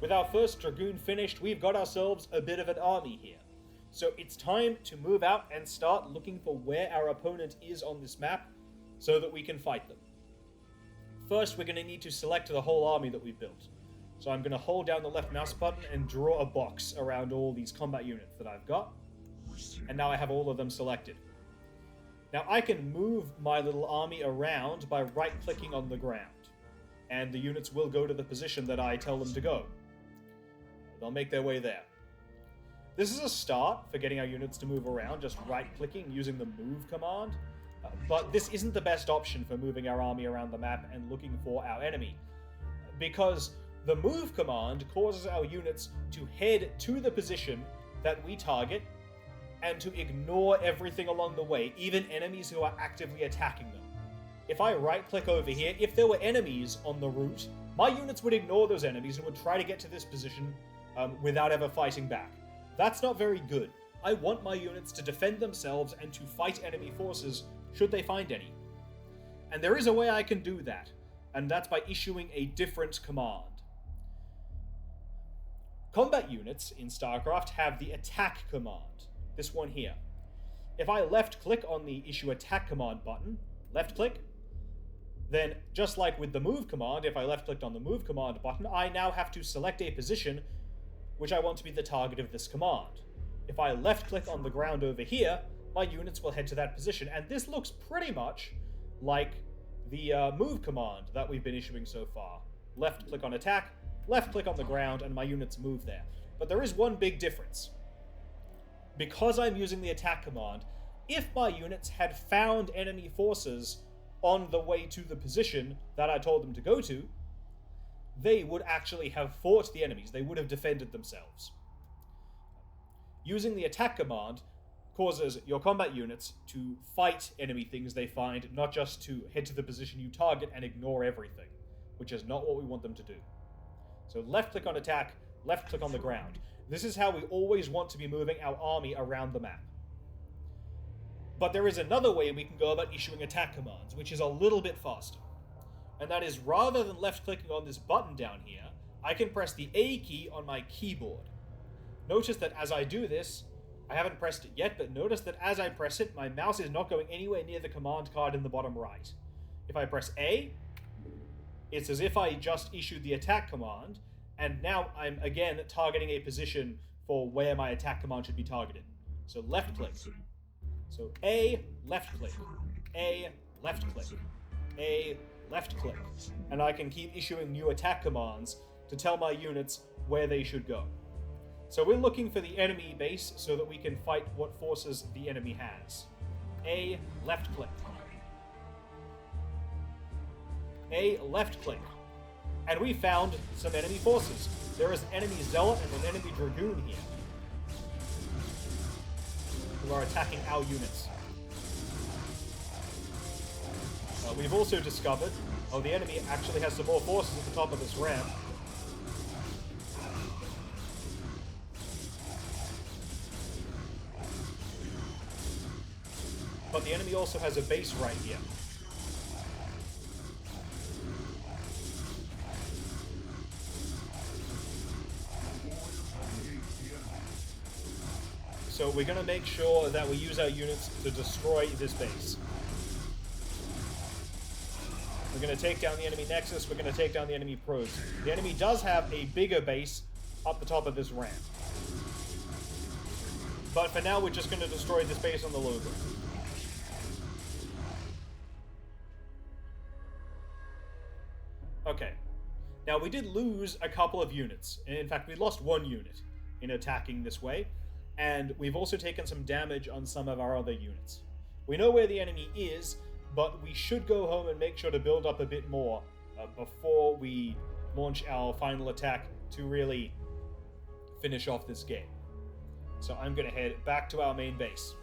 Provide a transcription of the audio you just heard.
With our first Dragoon finished, we've got ourselves a bit of an army here. So it's time to move out and start looking for where our opponent is on this map so that we can fight them. First, we're going to need to select the whole army that we've built. So I'm going to hold down the left mouse button and draw a box around all these combat units that I've got. And now I have all of them selected. Now I can move my little army around by right-clicking on the ground. And the units will go to the position that I tell them to go. They'll make their way there. This is a start for getting our units to move around, just right-clicking using the move command. But this isn't the best option for moving our army around the map and looking for our enemy. Because the move command causes our units to head to the position that we target and to ignore everything along the way, even enemies who are actively attacking them. If I right-click over here, if there were enemies on the route, my units would ignore those enemies and would try to get to this position without ever fighting back. That's not very good. I want my units to defend themselves and to fight enemy forces should they find any. And there is a way I can do that, and that's by issuing a different command. Combat units in StarCraft have the attack command, this one here. If I left-click on the issue attack command button, left-click, then just like with the move command, if I left-clicked on the move command button, I now have to select a position which I want to be the target of this command. If I left-click on the ground over here, my units will head to that position, and this looks pretty much like the move command that we've been issuing so far. Left-click on attack, left-click on the ground, and my units move there. But there is one big difference. Because I'm using the attack command, if my units had found enemy forces on the way to the position that I told them to go to, they would actually have fought the enemies. They would have defended themselves. Using the attack command causes your combat units to fight enemy things they find, not just to head to the position you target and ignore everything, which is not what we want them to do. So left-click on attack, left-click on the ground. This is how we always want to be moving our army around the map. But there is another way we can go about issuing attack commands, which is a little bit faster. And that is, rather than left-clicking on this button down here, I can press the A key on my keyboard. Notice that as I do this, I haven't pressed it yet, but notice that as I press it, my mouse is not going anywhere near the command card in the bottom right. If I press A, it's as if I just issued the attack command, and now I'm again targeting a position for where my attack command should be targeted. So left-click. So A, left-click. A, left-click. A, left-click. And I can keep issuing new attack commands to tell my units where they should go. So we're looking for the enemy base so that we can fight what forces the enemy has. A, left-click. A, left-click. And we found some enemy forces. There is an enemy Zealot and an enemy Dragoon here, who are attacking our units. We've also discovered, the enemy actually has some more forces at the top of this ramp. But the enemy also has a base right here. So we're going to make sure that we use our units to destroy this base. We're going to take down the enemy Nexus, we're going to take down the enemy Pros. The enemy does have a bigger base up the top of this ramp. But for now, we're just going to destroy this base on the low ground. Okay. Now, we did lose a couple of units. In fact, we lost one unit in attacking this way. And we've also taken some damage on some of our other units. We know where the enemy is, but we should go home and make sure to build up a bit more before we launch our final attack to really finish off this game. So I'm going to head back to our main base.